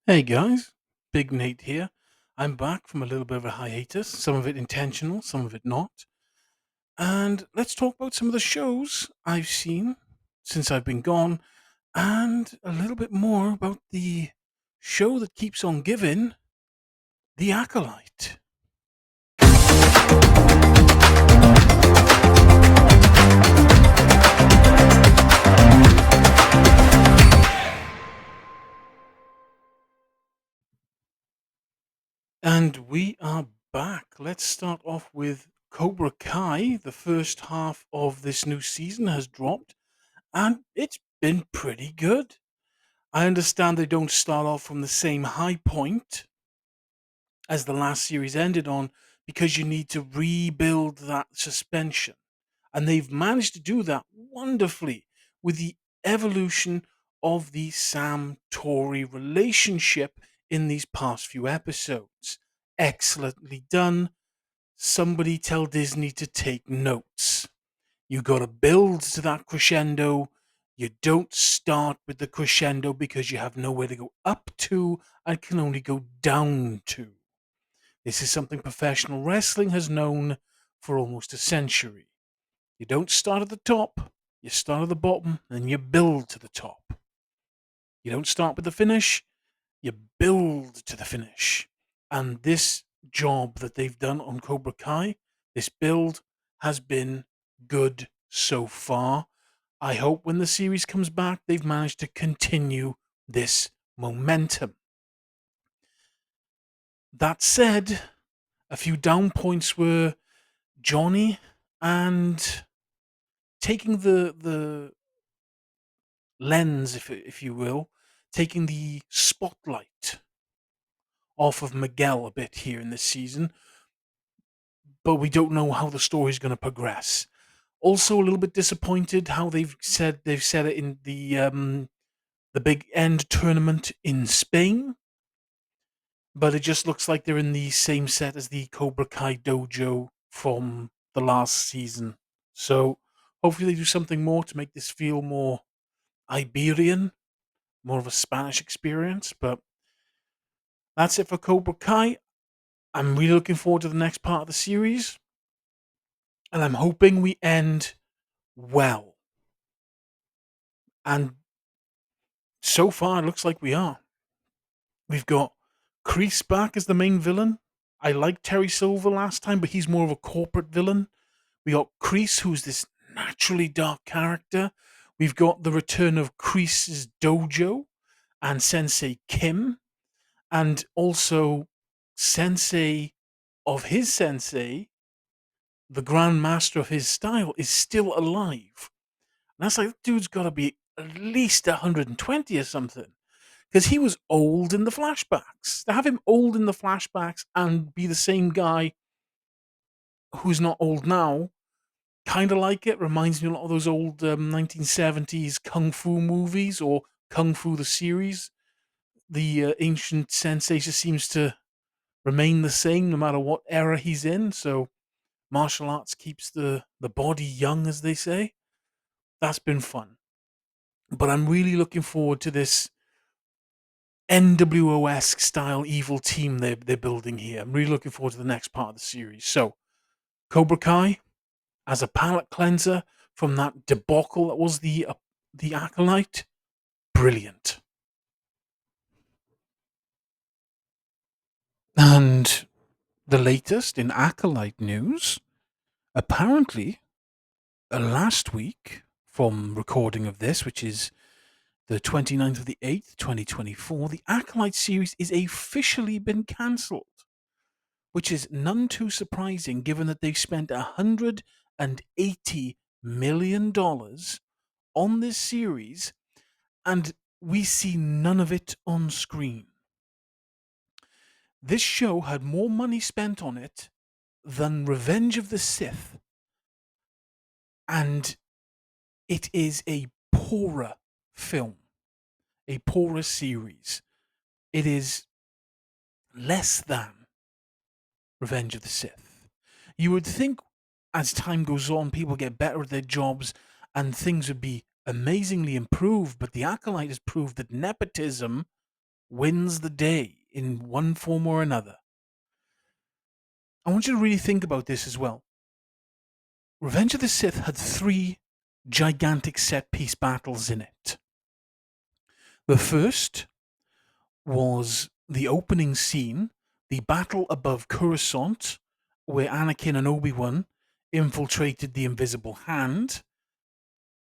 Hey guys, Big Nate here. I'm back from a little bit of a hiatus, some of it intentional, some of it not. And let's talk about some of the shows I've seen since I've been gone, and a little bit more about the show that keeps on giving, The Acolyte. And we are back. Let's start off with Cobra Kai. The first half of this new season has dropped, and it's been pretty good. I understand they don't start off from the same high point as the last series ended on because you need to rebuild that suspension. And they've managed to do that wonderfully with the evolution of the Sam Tori relationship in these past few episodes. Excellently done. Somebody tell Disney to take notes. You got to build to that crescendo. You don't start with the crescendo because you have nowhere to go up to and can only go down to. This is something professional wrestling has known for almost a century. You don't start at the top, you start at the bottom, and you build to the top. You don't start with the finish, you build to the finish. And this job that they've done on Cobra Kai, this build, has been good so far. I hope when the series comes back, they've managed to continue this momentum. That said, a few down points were Johnny and taking the lens, if you will, taking the spotlight off of Miguel a bit here in this season, but we don't know how the story is going to progress. Also, a little bit disappointed how they've said it in the big end tournament in Spain, but it just looks like they're in the same set as the Cobra Kai dojo from the last season. So hopefully they do something more to make this feel more Iberian, more of a Spanish experience. But that's it for Cobra Kai. I'm really looking forward to the next part of the series, and I'm hoping we end well. And so far, it looks like we are. We've got Kreese back as the main villain. I liked Terry Silver last time, but he's more of a corporate villain. We got Kreese, who's this naturally dark character. We've got the return of Kreese's dojo and Sensei Kim, and also Sensei of his Sensei, the Grand Master of his style, is still alive. And that's like, that dude's got to be at least 120 or something. Because he was old in the flashbacks. To have him old in the flashbacks and be the same guy who's not old now, kind of like it. Reminds me a lot of those old 1970s kung fu movies or Kung Fu the series. The ancient sensei just seems to remain the same no matter what era he's in. So martial arts keeps the body young, as they say. That's been fun. But I'm really looking forward to this NWO-esque style evil team they're building here. I'm really looking forward to the next part of the series. So Cobra Kai as a palate cleanser from that debacle that was the Acolyte, brilliant. And the latest in Acolyte news, apparently, last week, from recording of this, which is the 29th of the 8th, 2024, the Acolyte series is officially been cancelled, which is none too surprising given that they've spent $180 million on this series and we see none of it on screen. This show had more money spent on it than Revenge of the Sith, and it is a poorer film, a poorer series. It is less than Revenge of the Sith. You would think as time goes on, people get better at their jobs and things would be amazingly improved, but The Acolyte has proved that nepotism wins the day in one form or another. I want you to really think about this as well. Revenge of the Sith had three gigantic set piece battles in it. The first was the opening scene, the battle above Coruscant, where Anakin and Obi-Wan infiltrated the Invisible Hand,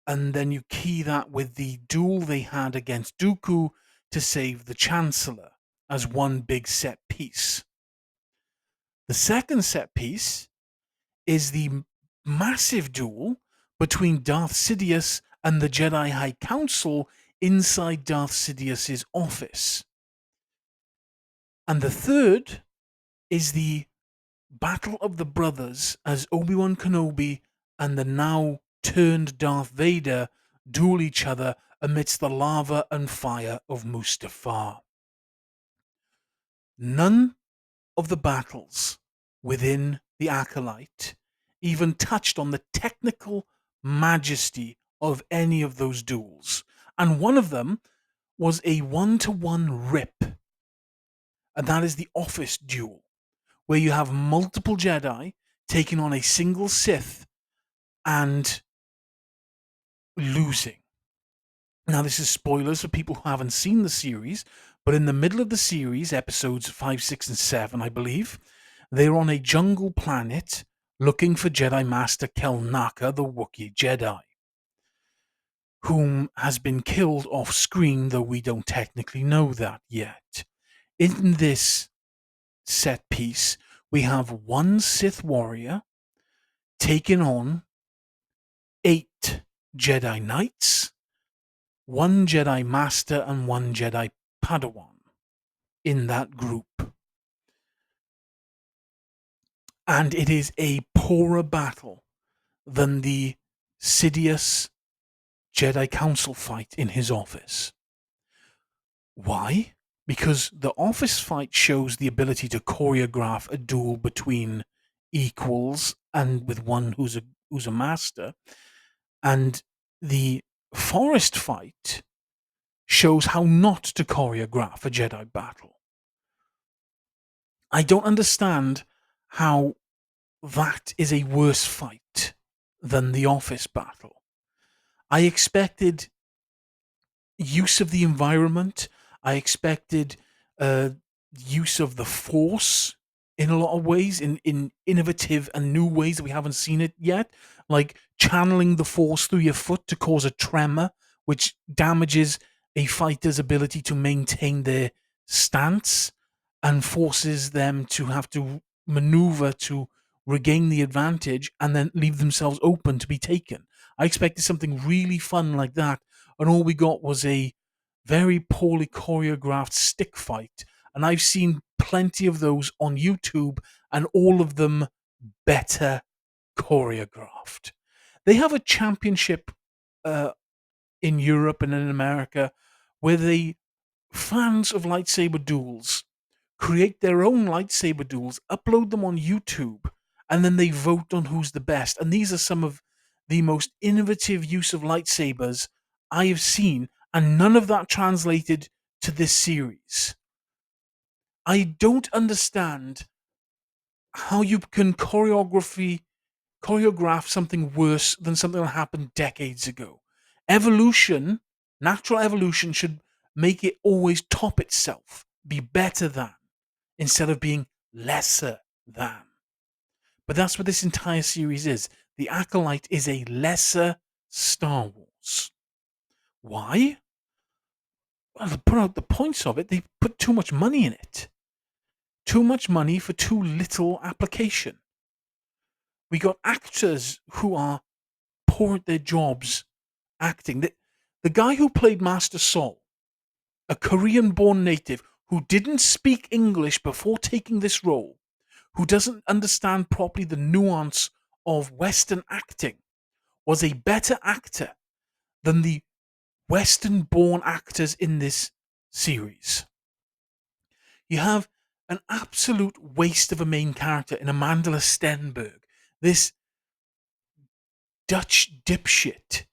and then you key that with the duel they had against Dooku to save the Chancellor as one big set piece. The second set piece is the massive duel between Darth Sidious and the Jedi High Council inside Darth Sidious's office. And the third is the Battle of the Brothers as Obi-Wan Kenobi and the now turned Darth Vader duel each other amidst the lava and fire of Mustafar. None of the battles within the Acolyte even touched on the technical majesty of any of those duels. And one of them was a 1-to-1 rip. And that is the office duel, where you have multiple Jedi taking on a single Sith and losing. Now, this is spoilers for people who haven't seen the series, but in the middle of the series, episodes 5, 6, and 7, I believe, they're on a jungle planet looking for Jedi Master Kel Naka, the Wookiee Jedi, whom has been killed off screen, though we don't technically know that yet. In this set piece, we have one Sith warrior taking on 8 Jedi Knights, 1 Jedi Master, and 1 Jedi Padawan in that group. And it is a poorer battle than the Sidious Jedi Council fight in his office. Why? Because the office fight shows the ability to choreograph a duel between equals and with one who's a master, and the forest fight shows how not to choreograph a Jedi battle. I don't understand how that is a worse fight than the office battle. I expected use of the environment. I expected use of the Force in a lot of ways, in innovative and new ways that we haven't seen it yet, like channeling the Force through your foot to cause a tremor, which damages a fighter's ability to maintain their stance and forces them to have to maneuver to regain the advantage and then leave themselves open to be taken. I expected something really fun like that, and all we got was a very poorly choreographed stick fight. And I've seen plenty of those on YouTube, and all of them better choreographed. They have a championship in Europe and in America where the fans of lightsaber duels create their own lightsaber duels, upload them on YouTube, and then they vote on who's the best. And these are some of the most innovative use of lightsabers I have seen, and none of that translated to this series. I don't understand how you can choreograph something worse than something that happened decades ago. Evolution, natural evolution, should make it always top itself, be better than, instead of being lesser than. But that's what this entire series is. The Acolyte is a lesser Star Wars. Why? Well, to put out the points of it, they put too much money in it. Too much money for too little application. We got actors who are poor at their jobs acting. The guy who played Master Sol, a Korean-born native who didn't speak English before taking this role, who doesn't understand properly the nuance of Western acting, was a better actor than the Western-born actors in this series. You have an absolute waste of a main character in Amanda Stenberg, this Dutch dipshit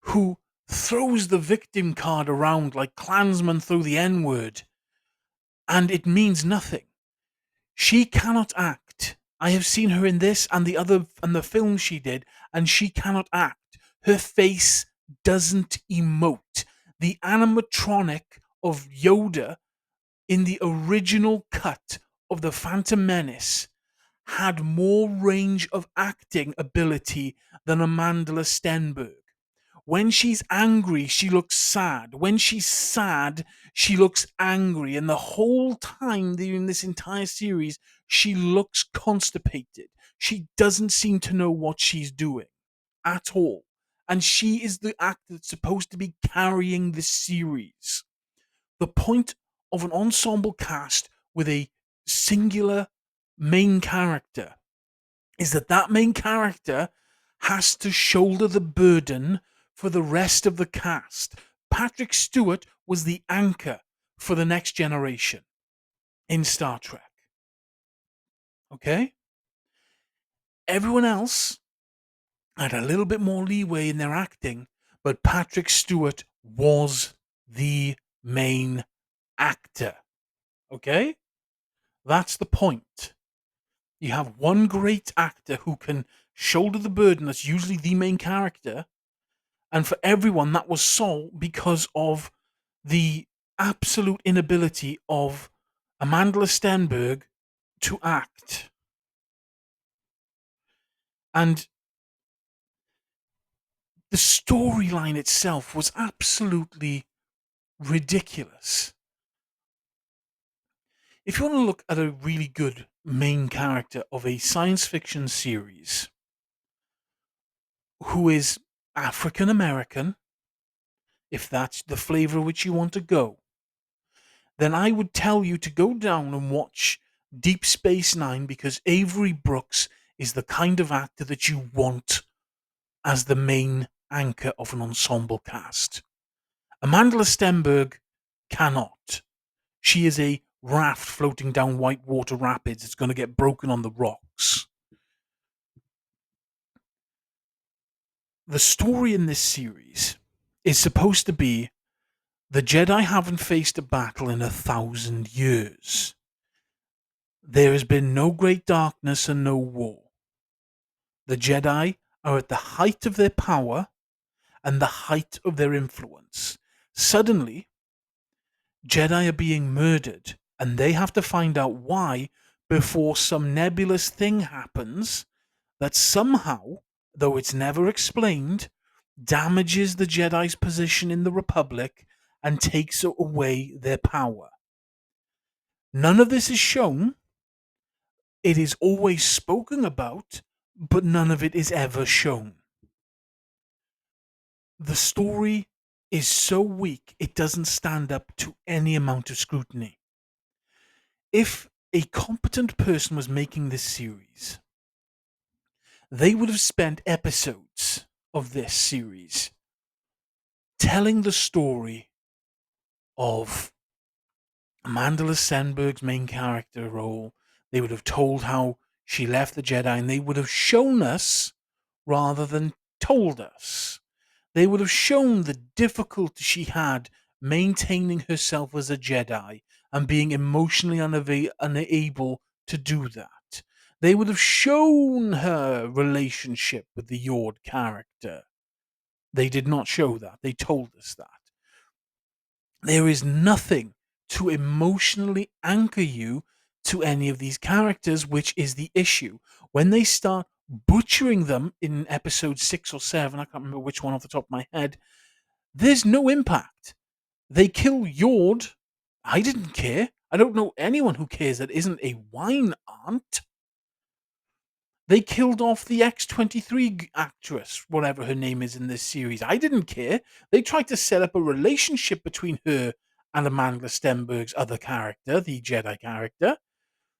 who throws the victim card around like Klansmen throw the N-word and it means nothing. She cannot act. I have seen her in this and the film she did, and she cannot act. Her face doesn't emote. The animatronic of Yoda in the original cut of The Phantom Menace had more range of acting ability than Amanda Stenberg. When she's angry, she looks sad. When she's sad, she looks angry. And the whole time during this entire series, she looks constipated. She doesn't seem to know what she's doing at all. And she is the actor that's supposed to be carrying this series. The point of an ensemble cast with a singular main character is that that main character has to shoulder the burden for the rest of the cast. Patrick Stewart was the anchor for the next generation in Star Trek. Okay? Everyone else had a little bit more leeway in their acting, but Patrick Stewart was the main actor. Okay? That's the point. You have one great actor who can shoulder the burden that's usually the main character, and for everyone that was solved because of the absolute inability of Amanda Stenberg to act. And the storyline itself was absolutely ridiculous. If you want to look at a really good main character of a science fiction series who is African American, if that's the flavor which you want to go, then I would tell you to go down and watch Deep Space Nine, because Avery Brooks is the kind of actor that you want as the main anchor of an ensemble cast. Amanda Stenberg cannot. She is a raft floating down whitewater rapids. It's going to get broken on the rocks. The story in this series is supposed to be the Jedi haven't faced a battle in 1,000 years. There has been no great darkness and no war. The Jedi are at the height of their power and the height of their influence. Suddenly, Jedi are being murdered, and they have to find out why before some nebulous thing happens that somehow, though it's never explained, damages the Jedi's position in the Republic and takes away their power. None of this is shown. It is always spoken about, but none of it is ever shown. The story is so weak, it doesn't stand up to any amount of scrutiny. If a competent person was making this series, they would have spent episodes of this series telling the story of Amanda Stenberg's main character role. They would have told how she left the Jedi, and they would have shown us rather than told us. They would have shown the difficulty she had maintaining herself as a Jedi and being emotionally unable to do that. They would have shown her relationship with the Yord character. They did not show that. They told us that. There is nothing to emotionally anchor you to any of these characters, which is the issue. When they start butchering them in episode 6 or 7, I can't remember which one off the top of my head, there's no impact. They kill Yord. I didn't care. I don't know anyone who cares that isn't a wine aunt. They killed off the X-23 actress, whatever her name is in this series. I didn't care. They tried to set up a relationship between her and Amanda Stenberg's other character, the Jedi character,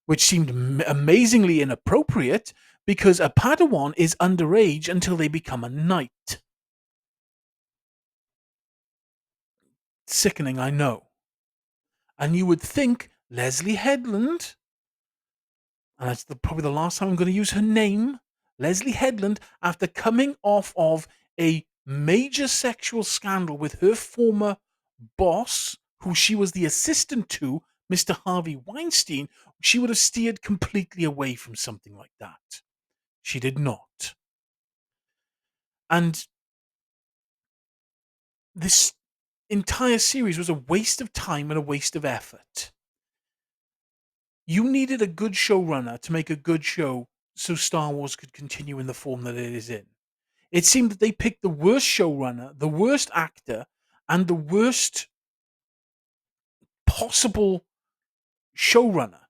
which seemed amazingly inappropriate because a Padawan is underage until they become a knight. Sickening, I know. And you would think Leslie Headland, and that's probably the last time I'm going to use her name, Leslie Headland, after coming off of a major sexual scandal with her former boss, who she was the assistant to Mr. Harvey Weinstein, she would have steered completely away from something like that. She did not. And this entire series was a waste of time and a waste of effort. You needed a good showrunner to make a good show so Star Wars could continue in the form that it is in. It seemed that they picked the worst showrunner, the worst actor, and the worst possible showrunner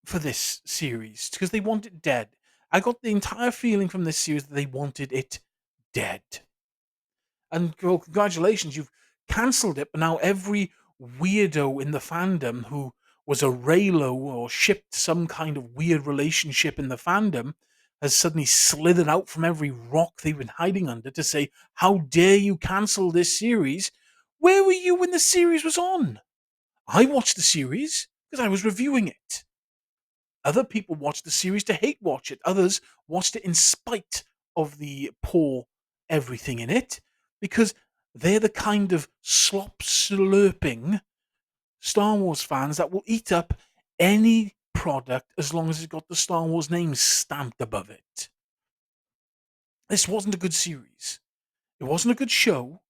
for this series because they want it dead. I got the entire feeling from this series that they wanted it dead. And well, congratulations, you've cancelled it, but now every weirdo in the fandom who was a Raylo or shipped some kind of weird relationship in the fandom has suddenly slithered out from every rock they've been hiding under to say, how dare you cancel this series? Where were you when the series was on? I watched the series because I was reviewing it. Other people watched the series to hate watch it. Others watched it in spite of the poor everything in it because they're the kind of slop slurping Star Wars fans that will eat up any product as long as it's got the Star Wars name stamped above it. This wasn't a good series. It wasn't a good show.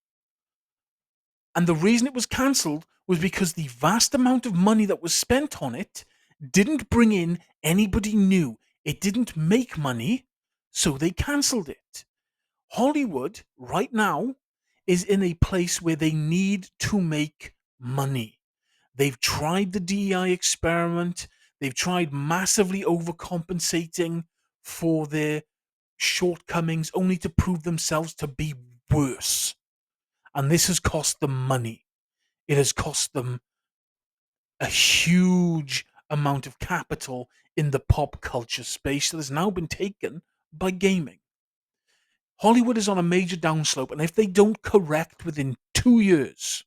And the reason it was cancelled was because the vast amount of money that was spent on it didn't bring in anybody new. It didn't make money, so they cancelled it. Hollywood, right now, is in a place where they need to make money. They've tried the DEI experiment, they've tried massively overcompensating for their shortcomings, only to prove themselves to be worse. And this has cost them money. It has cost them a huge amount of capital in the pop culture space that has now been taken by gaming. Hollywood is on a major downslope, and if they don't correct within 2 years,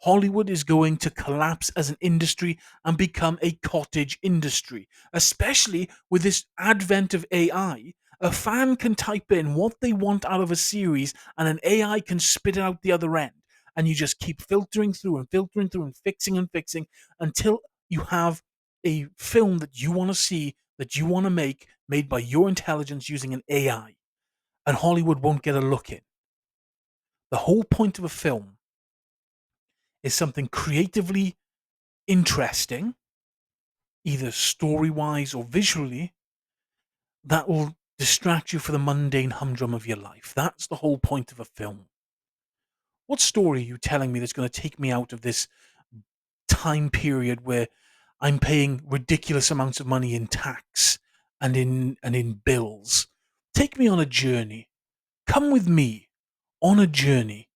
Hollywood is going to collapse as an industry and become a cottage industry, especially with this advent of AI. A fan can type in what they want out of a series, and an AI can spit it out the other end. And you just keep filtering through and fixing until you have a film that you want to see, that you want to make, made by your intelligence using an AI. And Hollywood won't get a look in. The whole point of a film is something creatively interesting, either story wise or visually, that will distract you from the mundane humdrum of your life. That's the whole point of a film. What story are you telling me that's going to take me out of this time period where I'm paying ridiculous amounts of money in tax and in bills? Take me on a journey. Come with me on a journey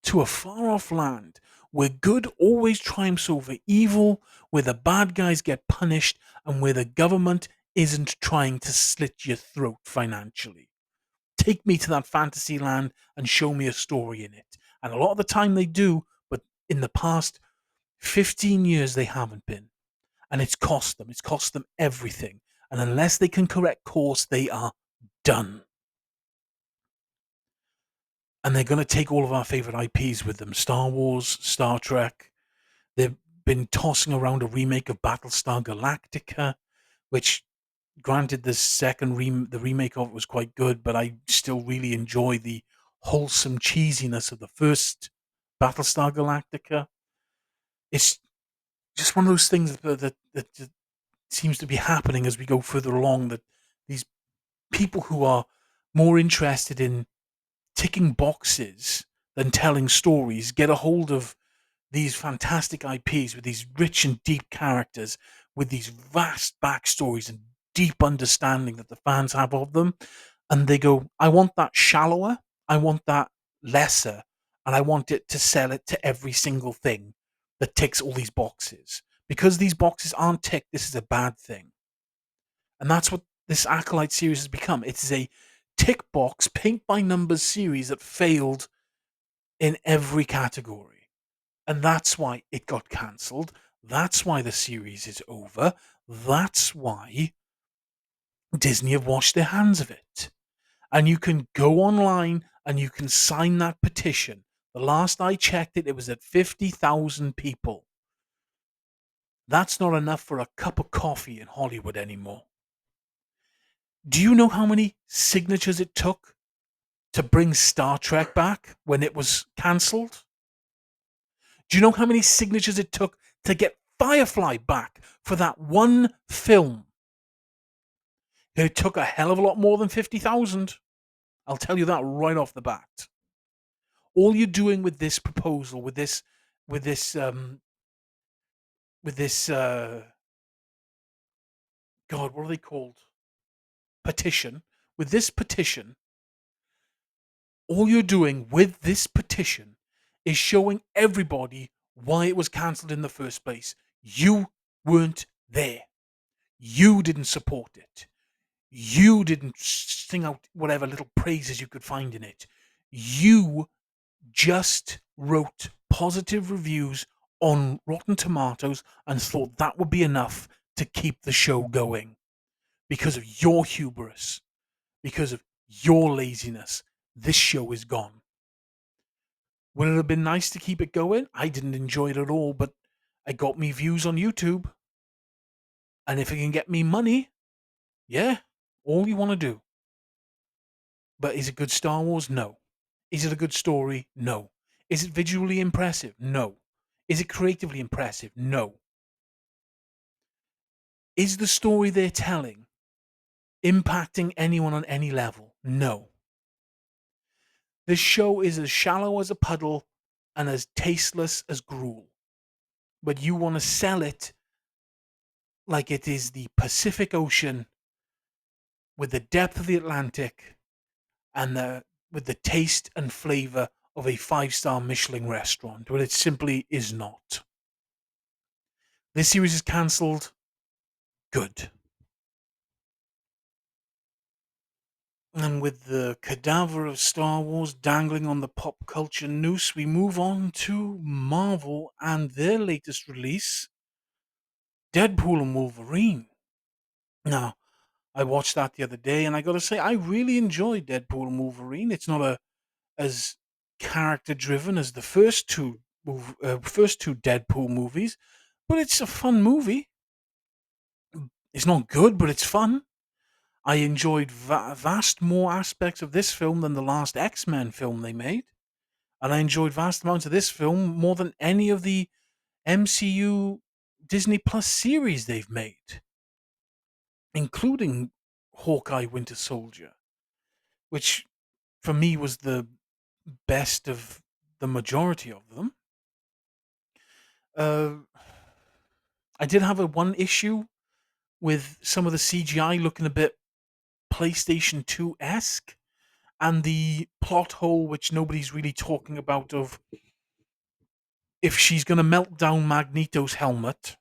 to a far off land where good always triumphs over evil, where the bad guys get punished, and where the government isn't trying to slit your throat financially. Take me to that fantasy land and show me a story in it. And a lot of the time they do, but in the past 15 years they haven't been. And it's cost them. It's cost them everything. And unless they can correct course, they are done. And they're going to take all of our favorite IPs with them: Star Wars, Star Trek. They've been tossing around a remake of Battlestar Galactica, which, granted, the remake of it was quite good, but I still really enjoy the wholesome cheesiness of the first Battlestar Galactica. It's just one of those things that seems to be happening as we go further along. That these people who are more interested in ticking boxes than telling stories get a hold of these fantastic IPs with these rich and deep characters, with these vast backstories and deep understanding that the fans have of them. And they go, I want that shallower, I want that lesser, and I want it to sell it to every single thing that ticks all these boxes. Because these boxes aren't ticked, this is a bad thing. And that's what this Acolyte series has become. It is a tick box, paint by numbers series that failed in every category. And that's why it got cancelled. That's why the series is over. That's why Disney have washed their hands of it. And you can go online and you can sign that petition. The last I checked it, it was at 50,000 people. That's not enough for a cup of coffee in Hollywood anymore. Do you know how many signatures it took to bring Star Trek back when it was cancelled? Do you know how many signatures it took to get Firefly back for that one film? It took a hell of a lot more than 50,000. I'll tell you that right off the bat. All you're doing with this proposal, with this, with this, God, what are they called? Petition. With this petition, all you're doing with this petition is showing everybody why it was cancelled in the first place. You weren't there. You didn't support it. You didn't sing out whatever little praises you could find in it. You just wrote positive reviews on Rotten Tomatoes and thought that would be enough to keep the show going because of your hubris, because of your laziness. This show is gone. Would it have been nice to keep it going? I didn't enjoy it at all, but it got me views on YouTube. And if it can get me money, yeah, all you want to do. But is it good Star Wars? No. Is it a good story? No. Is it visually impressive? No. Is it creatively impressive? No. Is the story they're telling impacting anyone on any level? No. This show is as shallow as a puddle and as tasteless as gruel. But you want to sell it like it is the Pacific Ocean with the depth of the Atlantic and with the taste and flavor of a five-star Michelin restaurant, but it simply is not. This series is cancelled. Good. And with the cadaver of Star Wars dangling on the pop culture noose, we move on to Marvel and their latest release, Deadpool and Wolverine. Now, I watched that the other day, and I got to say, I really enjoyed Deadpool and Wolverine. It's not as character driven as the first two Deadpool movies, but it's a fun movie. It's not good, but it's fun. I enjoyed vast more aspects of this film than the last X-Men film they made, and I enjoyed vast amounts of this film more than any of the MCU Disney Plus series they've made, including Hawkeye Winter Soldier, which for me was the best of the majority of them. Uh, I did have a one issue with some of the CGI looking a bit PlayStation 2 esque, and the plot hole, which nobody's really talking about, of if she's going to melt down Magneto's helmet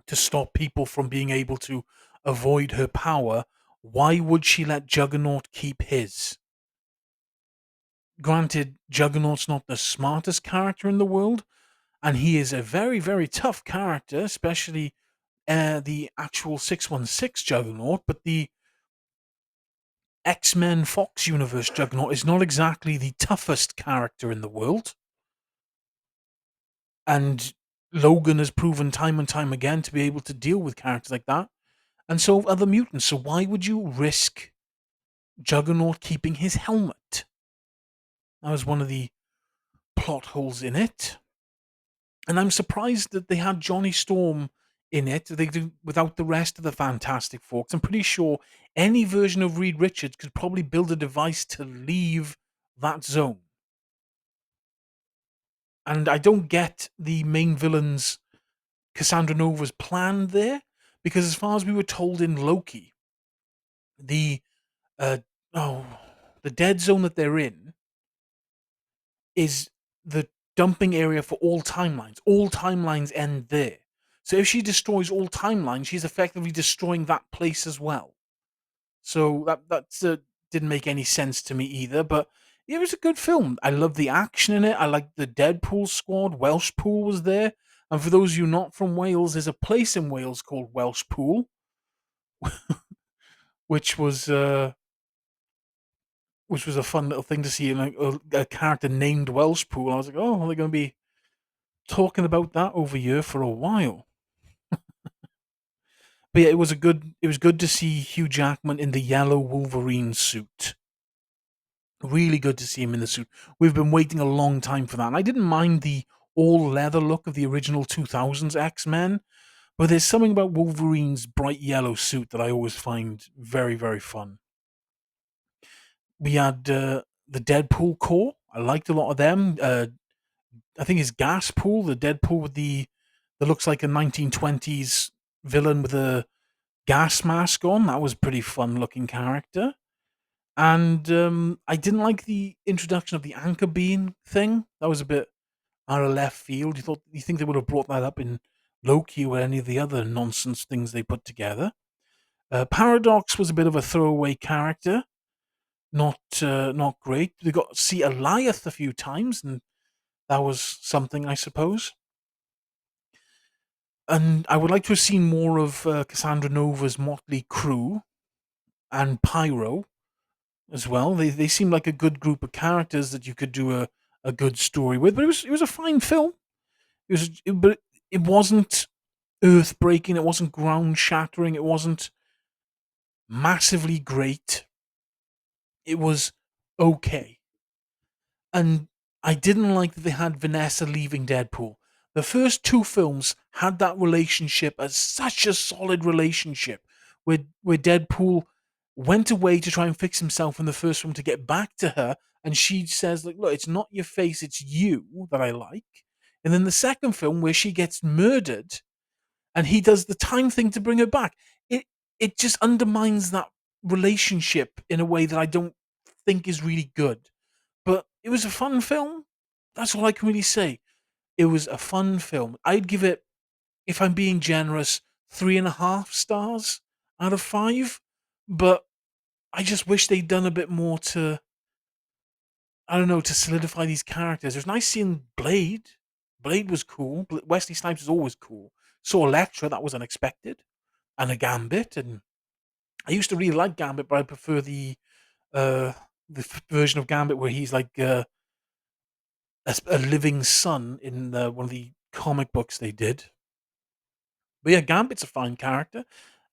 to stop people from being able to avoid her power, why would she let Juggernaut keep his? Granted, Juggernaut's not the smartest character in the world, and he is a very, very tough character, especially the actual 616 Juggernaut, but the X-Men Fox Universe Juggernaut is not exactly the toughest character in the world. And Logan has proven time and time again to be able to deal with characters like that. And so have other mutants. So why would you risk Juggernaut keeping his helmet? That was one of the plot holes in it. And I'm surprised that they had Johnny Storm in it. They do without the rest of the Fantastic Four. 'Cause I'm pretty sure any version of Reed Richards could probably build a device to leave that zone. And I don't get the main villain's Cassandra Nova's plan there, because as far as we were told in Loki, the uh oh the dead zone that they're in is the dumping area for all timelines. All timelines end there. So if she destroys all timelines, she's effectively destroying that place as well. So that didn't make any sense to me either. But it was a good film. I love the action in it. I liked the Deadpool squad. Welshpool was there. And for those of you not from Wales, there's a place in Wales called Welshpool, which was uh, which was a fun little thing to see. Like a character named Welshpool. I was like, oh, well, they're going to be talking about that over here for a while. But yeah, it was good to see Hugh Jackman in the yellow Wolverine suit. Really good to see him in the suit. We've been waiting a long time for that. And I didn't mind the all leather look of the original 2000s X-Men, but there's something about Wolverine's bright yellow suit that I always find very, very fun. We had the Deadpool core. I liked a lot of them. I think it's Gaspool, the Deadpool with the that looks like a 1920s villain with a gas mask on. That was a pretty fun looking character. And I didn't like the introduction of the anchor bean thing. That was a bit out of left field. You think they would have brought that up in Loki or any of the other nonsense things they put together. Paradox was a bit of a throwaway character, not great. We got to see Eliath a few times, and that was something, I suppose. And I would like to have seen more of Cassandra Nova's motley crew and Pyro as well. They seem like a good group of characters that you could do a good story with. But it was a fine film. But it wasn't earth breaking. It wasn't ground shattering. It wasn't massively great. It was okay. And I didn't like that they had Vanessa leaving Deadpool. The first two films had that relationship as such a solid relationship, where Deadpool went away to try and fix himself in the first film to get back to her, and she says, like, look, it's not your face, it's you that I like. And then the second film where she gets murdered and he does the time thing to bring her back. It just undermines that relationship in a way that I don't think is really good. But it was a fun film. That's all I can really say. It was a fun film. I'd give it, if I'm being generous, 3.5 stars out of 5. But I just wish they'd done a bit more to, I don't know, to solidify these characters. It was nice seeing Blade. Blade was cool. Wesley Snipes is always cool. Saw Elektra, that was unexpected. And a Gambit. And I used to really like Gambit, but I prefer uh, the version of Gambit where he's like a living son in one of the comic books they did. But yeah, Gambit's a fine character,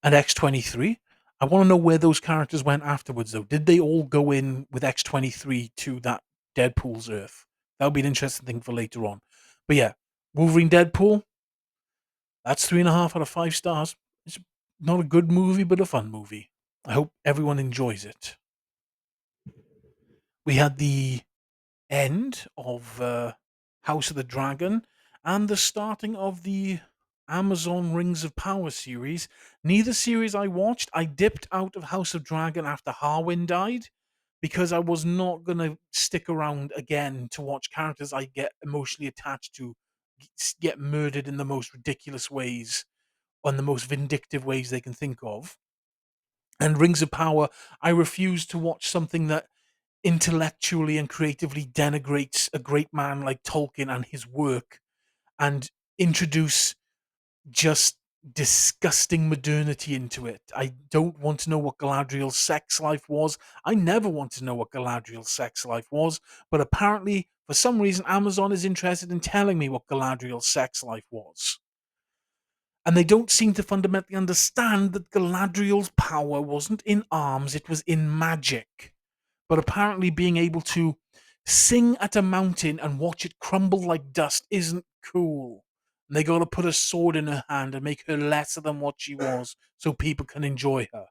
and X-23. I want to know where those characters went afterwards, though. Did they all go in with X-23 to that Deadpool's Earth? That would be an interesting thing for later on. But yeah, Wolverine Deadpool. That's 3.5 out of 5 stars. It's not a good movie, but a fun movie. I hope everyone enjoys it. We had the end of House of the Dragon and the starting of the Amazon Rings of Power series. Neither series I watched. I dipped out of House of Dragon after Harwin died because I was not going to stick around again to watch characters I get emotionally attached to get murdered in the most ridiculous ways, on the most vindictive ways they can think of. And Rings of Power, I refuse to watch something that intellectually and creatively denigrates a great man like Tolkien and his work and introduce just disgusting modernity into it. I don't want to know what Galadriel's sex life was. I never wanted to know what Galadriel's sex life was, but apparently, for some reason, Amazon is interested in telling me what Galadriel's sex life was. And they don't seem to fundamentally understand that Galadriel's power wasn't in arms, it was in magic. But apparently, being able to sing at a mountain and watch it crumble like dust isn't cool. And they got to put a sword in her hand and make her lesser than what she was so people can enjoy her.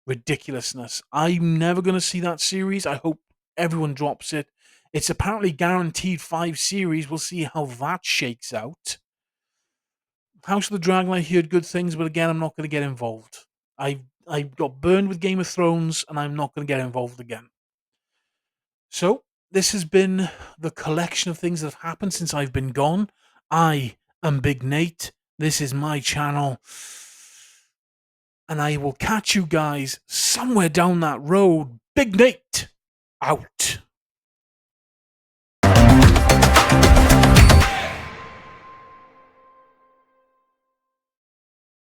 Ridiculousness. I'm never going to see that series. I hope everyone drops it. It's apparently guaranteed 5 series. We'll see how that shakes out. House of the Dragon, I heard good things, but again, I'm not going to get involved. I got burned with Game of Thrones, and I'm not going to get involved again. So, this has been the collection of things that have happened since I've been gone. I am Big Nate. This is my channel. And I will catch you guys somewhere down that road. Big Nate out.